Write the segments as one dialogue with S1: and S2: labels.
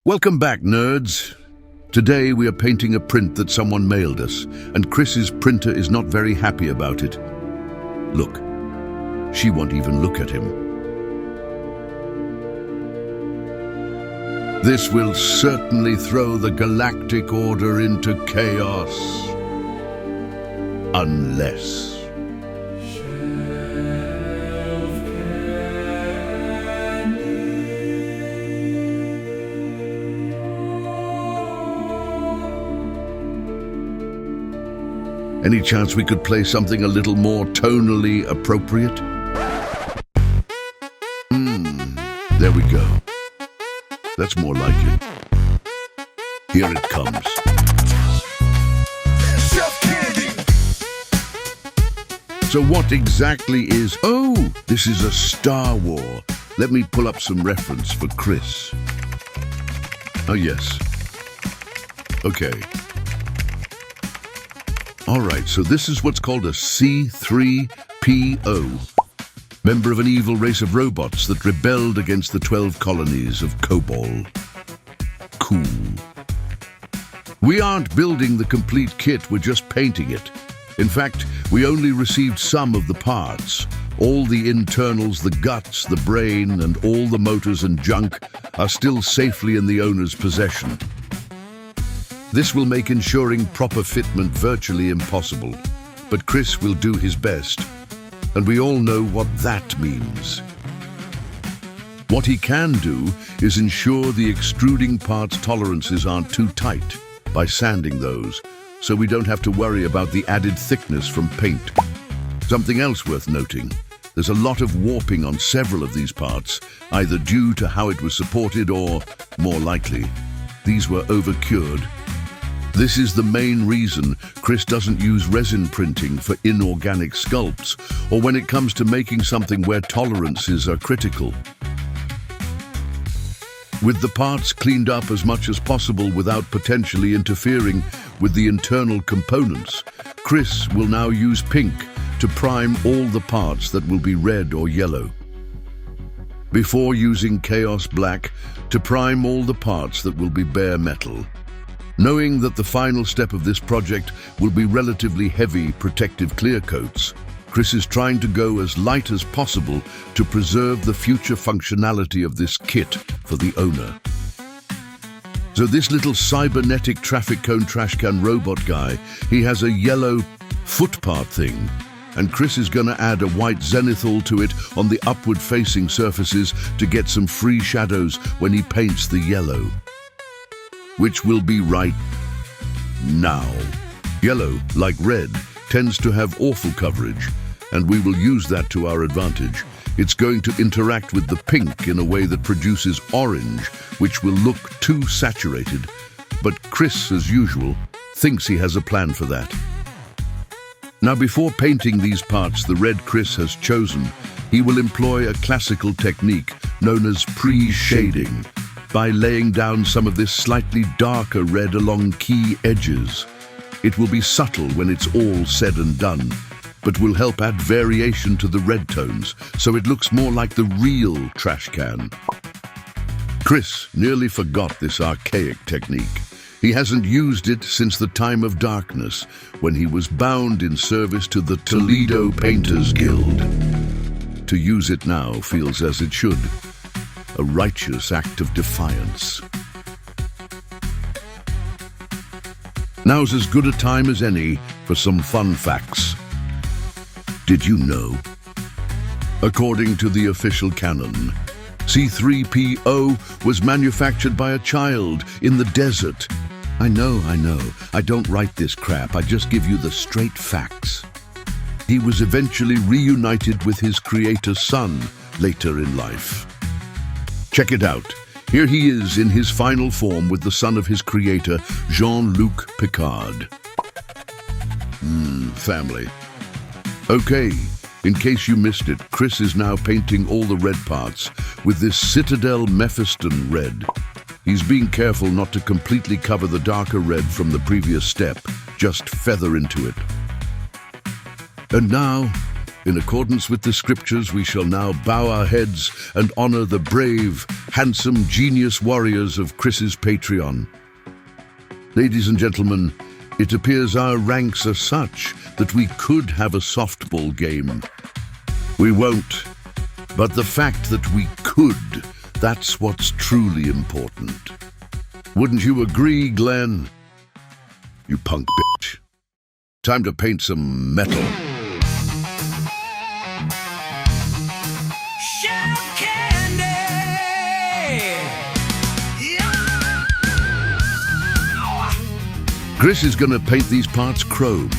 S1: Welcome back, nerds. Today we are painting a print that someone mailed us, and Chris's printer is not very happy about it. Look, she won't even look at him. This will certainly throw the galactic order into chaos. Unless... Any chance we could play something a little more tonally appropriate? There we go. That's more like it. Here it comes. So what exactly is... Oh, this is a Star War. Let me pull up some reference for Chris. Oh, yes. Okay. Alright, so this is what's called a C-3PO, member of an evil race of robots that rebelled against the 12 colonies of Kobol. Cool. We aren't building the complete kit, we're just painting it. In fact, we only received some of the parts. All the internals, the guts, the brain, and all the motors and junk are still safely in the owner's possession. This will make ensuring proper fitment virtually impossible, but Chris will do his best, and we all know what that means. What he can do is ensure the extruding parts tolerances aren't too tight by sanding those, so we don't have to worry about the added thickness from paint. Something else worth noting, there's a lot of warping on several of these parts, either due to how it was supported or, more likely, these were over-cured. This is the main reason Chris doesn't use resin printing for inorganic sculpts, or when it comes to making something where tolerances are critical. With the parts cleaned up as much as possible without potentially interfering with the internal components, Chris will now use pink to prime all the parts that will be red or yellow, before using Chaos Black to prime all the parts that will be bare metal. Knowing that the final step of this project will be relatively heavy protective clear coats, Chris is trying to go as light as possible to preserve the future functionality of this kit for the owner. So this little cybernetic traffic cone trash can robot guy, he has a yellow foot part thing, and Chris is gonna add a white zenithal to it on the upward facing surfaces to get some free shadows when he paints the yellow, which will be right now. Yellow, like red, tends to have awful coverage, and we will use that to our advantage. It's going to interact with the pink in a way that produces orange, which will look too saturated. But Chris, as usual, thinks he has a plan for that. Now, before painting these parts the red Chris has chosen, he will employ a classical technique known as pre-shading, by laying down some of this slightly darker red along key edges. It will be subtle when it's all said and done, but will help add variation to the red tones, so it looks more like the real trash can. Chris nearly forgot this archaic technique. He hasn't used it since the time of darkness, when he was bound in service to the Toledo Painters Guild. To use it now feels as it should. A righteous act of defiance. Now's as good a time as any for some fun facts. Did you know? According to the official canon, C-3PO was manufactured by a child in the desert. I know. I don't write this crap, I just give you the straight facts. He was eventually reunited with his creator's son later in life. Check it out. Here he is in his final form with the son of his creator, Jean-Luc Picard. Family. Okay, in case you missed it, Chris is now painting all the red parts with this Citadel Mephiston red. He's being careful not to completely cover the darker red from the previous step, just feather into it. And now, in accordance with the scriptures, we shall now bow our heads and honor the brave handsome genius warriors of Chris's Patreon. Ladies and gentlemen, it appears our ranks are such that we could have a softball game. We won't, but the fact that we could, that's what's truly important. Wouldn't you agree, Glenn? You punk bitch. Time to paint some metal. Chris is gonna paint these parts chrome,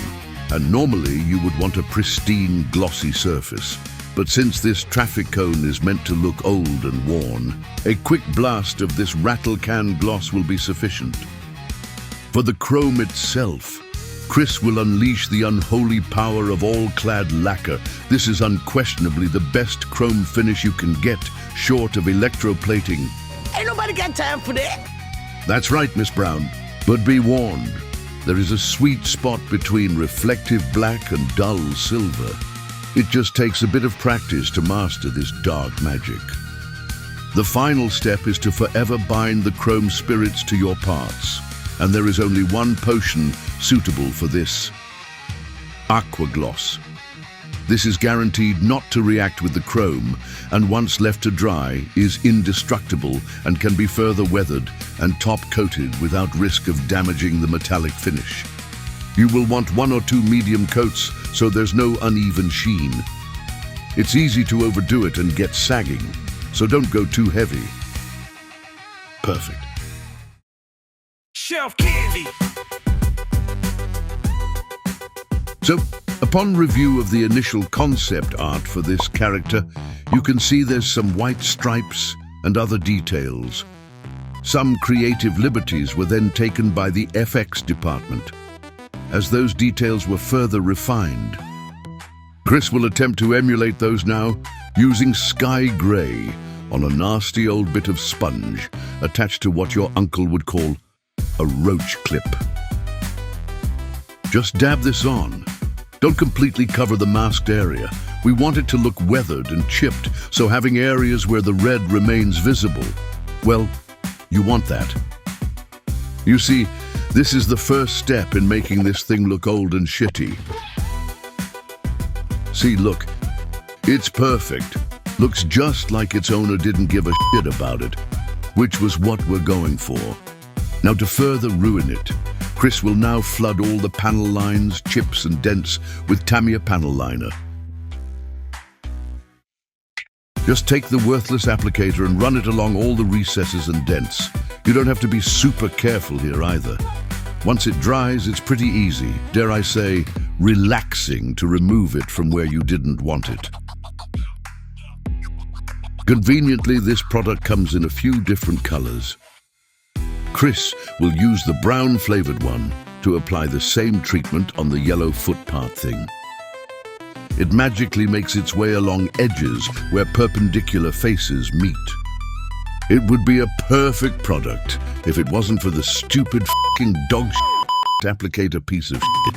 S1: and normally you would want a pristine, glossy surface. But since this traffic cone is meant to look old and worn, a quick blast of this rattle can gloss will be sufficient. For the chrome itself, Chris will unleash the unholy power of all-clad lacquer. This is unquestionably the best chrome finish you can get, short of electroplating.
S2: Ain't nobody got time for that.
S1: That's right, Miss Brown. But be warned, there is a sweet spot between reflective black and dull silver. It just takes a bit of practice to master this dark magic. The final step is to forever bind the chrome spirits to your parts, and there is only one potion suitable for this: Aqua Gloss. This is guaranteed not to react with the chrome, and once left to dry, is indestructible and can be further weathered and top-coated without risk of damaging the metallic finish. You will want 1 or 2 medium coats so there's no uneven sheen. It's easy to overdo it and get sagging, so don't go too heavy. Perfect.
S3: Shelf candy.
S1: So, upon review of the initial concept art for this character, you can see there's some white stripes and other details. Some creative liberties were then taken by the FX department, as those details were further refined. Chris will attempt to emulate those now, using sky grey on a nasty old bit of sponge attached to what your uncle would call a roach clip. Just dab this on. Don't completely cover the masked area. We want it to look weathered and chipped, so having areas where the red remains visible, well, you want that. You see, this is the first step in making this thing look old and shitty. See, look, it's perfect. Looks just like its owner didn't give a shit about it, which was what we're going for. Now, to further ruin it, Chris will now flood all the panel lines, chips and dents with Tamiya panel liner. Just take the worthless applicator and run it along all the recesses and dents. You don't have to be super careful here either. Once it dries, it's pretty easy, dare I say, relaxing to remove it from where you didn't want it. Conveniently, this product comes in a few different colors. Chris will use the brown-flavored one to apply the same treatment on the yellow foot part thing. It magically makes its way along edges where perpendicular faces meet. It would be a perfect product if it wasn't for the stupid f***ing dog applicator piece of shit.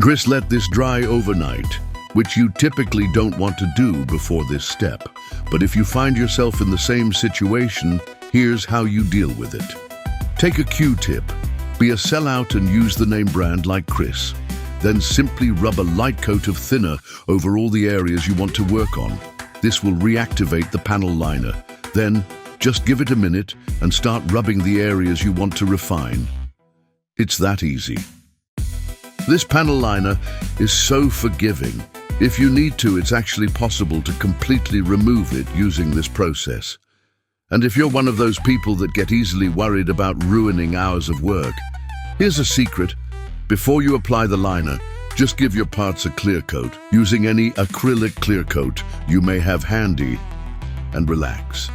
S1: Chris let this dry overnight, which you typically don't want to do before this step. But if you find yourself in the same situation, here's how you deal with it. Take a Q-tip, be a sellout and use the name brand like Chris. Then simply rub a light coat of thinner over all the areas you want to work on. This will reactivate the panel liner. Then, just give it a minute and start rubbing the areas you want to refine. It's that easy. This panel liner is so forgiving. If you need to, it's actually possible to completely remove it using this process. And if you're one of those people that get easily worried about ruining hours of work, here's a secret. Before you apply the liner, just give your parts a clear coat, using any acrylic clear coat you may have handy, and relax.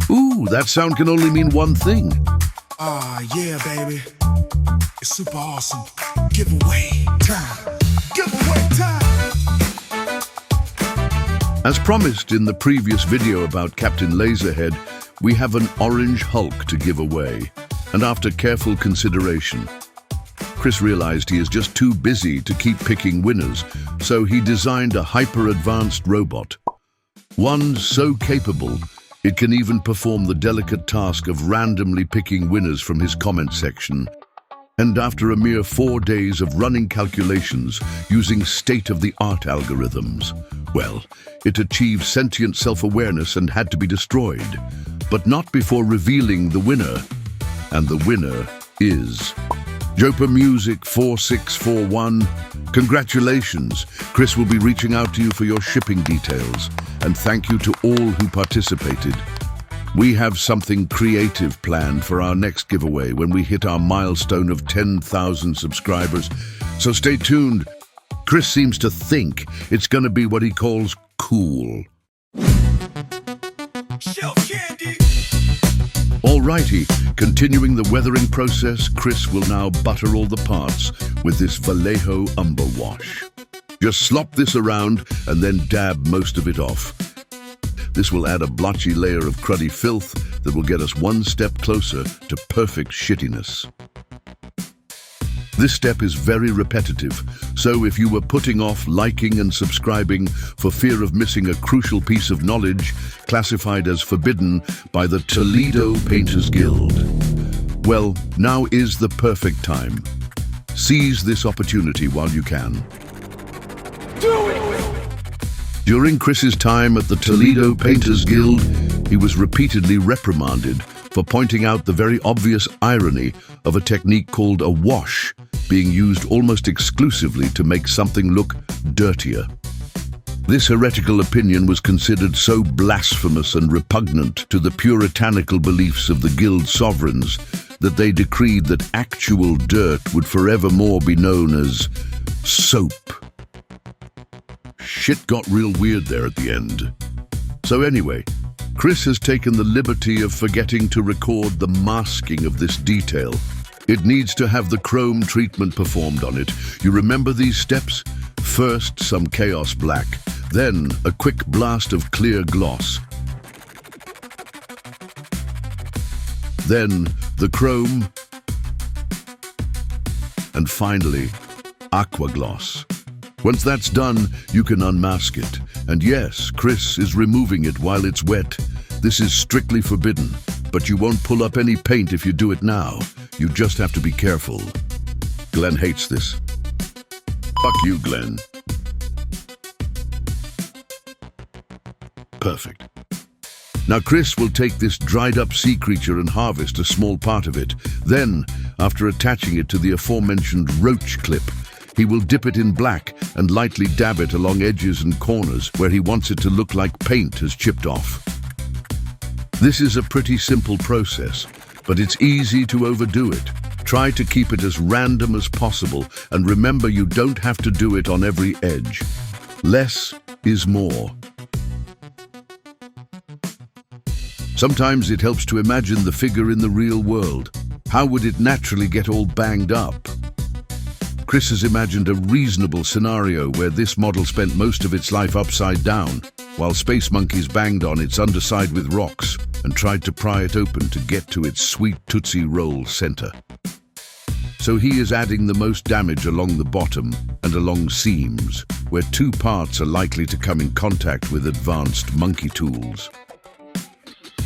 S1: Ooh, that sound can only mean one thing.
S3: Yeah, baby. It's super awesome. Giveaway time. Giveaway time.
S1: As promised in the previous video about Captain Laserhead, we have an orange Hulk to give away, and after careful consideration, Chris realized he is just too busy to keep picking winners, so he designed a hyper-advanced robot. One so capable, it can even perform the delicate task of randomly picking winners from his comment section. And after a mere 4 days of running calculations using state-of-the-art algorithms, well, it achieved sentient self-awareness and had to be destroyed. But not before revealing the winner. And the winner is Jopa Music 4641. Congratulations! Chris will be reaching out to you for your shipping details. And thank you to all who participated. We have something creative planned for our next giveaway when we hit our milestone of 10,000 subscribers. So stay tuned. Chris seems to think it's going to be what he calls cool.
S3: Shelf candy.
S1: Alrighty, continuing the weathering process, Chris will now butter all the parts with this Vallejo Umber Wash. Just slop this around and then dab most of it off. This will add a blotchy layer of cruddy filth that will get us one step closer to perfect shittiness. This step is very repetitive, so if you were putting off liking and subscribing for fear of missing a crucial piece of knowledge classified as forbidden by the Toledo Painters Guild, well, now is the perfect time. Seize this opportunity while you can.
S3: Do it!
S1: During Chris's time at the Toledo Painters Guild, he was repeatedly reprimanded for pointing out the very obvious irony of a technique called a wash being used almost exclusively to make something look dirtier. This heretical opinion was considered so blasphemous and repugnant to the puritanical beliefs of the guild sovereigns that they decreed that actual dirt would forevermore be known as soap. Shit got real weird there at the end. So anyway, Chris has taken the liberty of forgetting to record the masking of this detail. It needs to have the chrome treatment performed on it. You remember these steps? First, some chaos black, then a quick blast of clear gloss. Then the chrome, and finally, aqua gloss. Once that's done, you can unmask it. And yes, Chris is removing it while it's wet. This is strictly forbidden, but you won't pull up any paint if you do it now. You just have to be careful. Glenn hates this. Fuck you, Glenn. Perfect. Now Chris will take this dried up sea creature and harvest a small part of it. Then, after attaching it to the aforementioned roach clip, he will dip it in black and lightly dab it along edges and corners where he wants it to look like paint has chipped off. This is a pretty simple process, but it's easy to overdo it. Try to keep it as random as possible, and remember you don't have to do it on every edge. Less is more. Sometimes it helps to imagine the figure in the real world. How would it naturally get all banged up? Chris has imagined a reasonable scenario where this model spent most of its life upside down, while space monkeys banged on its underside with rocks and tried to pry it open to get to its sweet Tootsie Roll center. So he is adding the most damage along the bottom and along seams, where two parts are likely to come in contact with advanced monkey tools.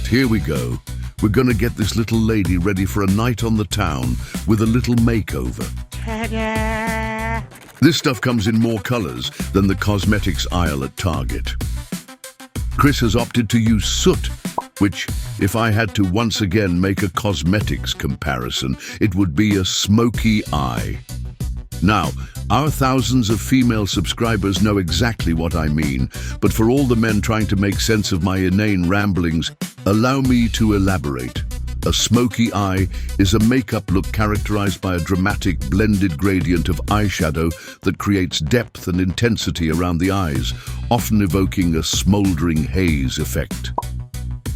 S1: Here we go. We're gonna get this little lady ready for a night on the town with a little makeover.
S2: Ta-da!
S1: This stuff comes in more colors than the cosmetics aisle at Target. Chris has opted to use soot, which, if I had to once again make a cosmetics comparison, it would be a smoky eye. Now, our thousands of female subscribers know exactly what I mean, but for all the men trying to make sense of my inane ramblings, allow me to elaborate. A smoky eye is a makeup look characterized by a dramatic blended gradient of eyeshadow that creates depth and intensity around the eyes, often evoking a smoldering haze effect.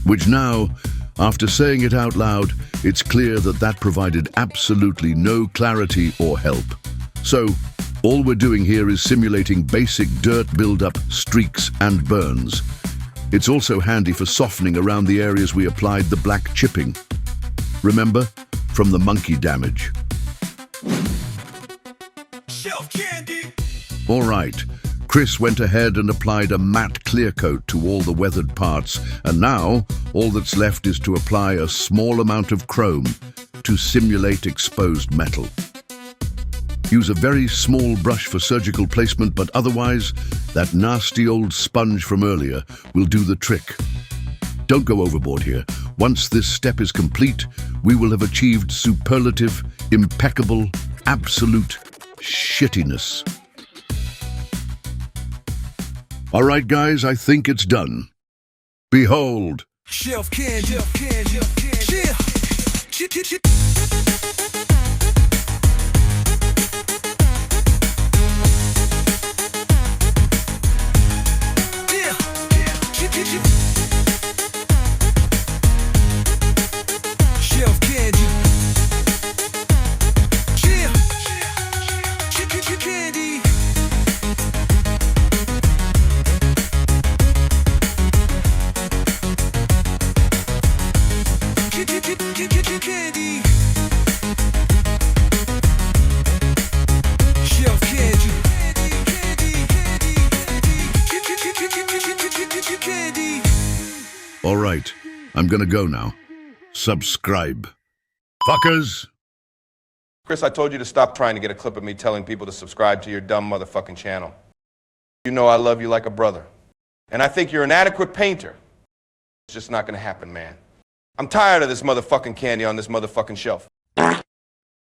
S1: Which now, after saying it out loud, it's clear that that provided absolutely no clarity or help. So, all we're doing here is simulating basic dirt buildup, streaks, and burns. It's also handy for softening around the areas we applied the black chipping. Remember? From the monkey damage. All right. Chris went ahead and applied a matte clear coat to all the weathered parts, and now all that's left is to apply a small amount of chrome to simulate exposed metal. Use a very small brush for surgical placement, but otherwise, that nasty old sponge from earlier will do the trick. Don't go overboard here. Once this step is complete, we will have achieved superlative, impeccable, absolute shittiness. All right, guys, I think it's done. Behold.
S3: Shelf candy, yeah. Shelf candy. Candy. Candy. Shelf candy. Candy.
S1: All right, I'm gonna go now. Subscribe. Fuckers!
S4: Chris, I told you to stop trying to get a clip of me telling people to subscribe to your dumb motherfucking channel. You know I love you like a brother. And I think you're an adequate painter. It's just not gonna happen, man. I'm tired of this motherfucking candy on this motherfucking shelf.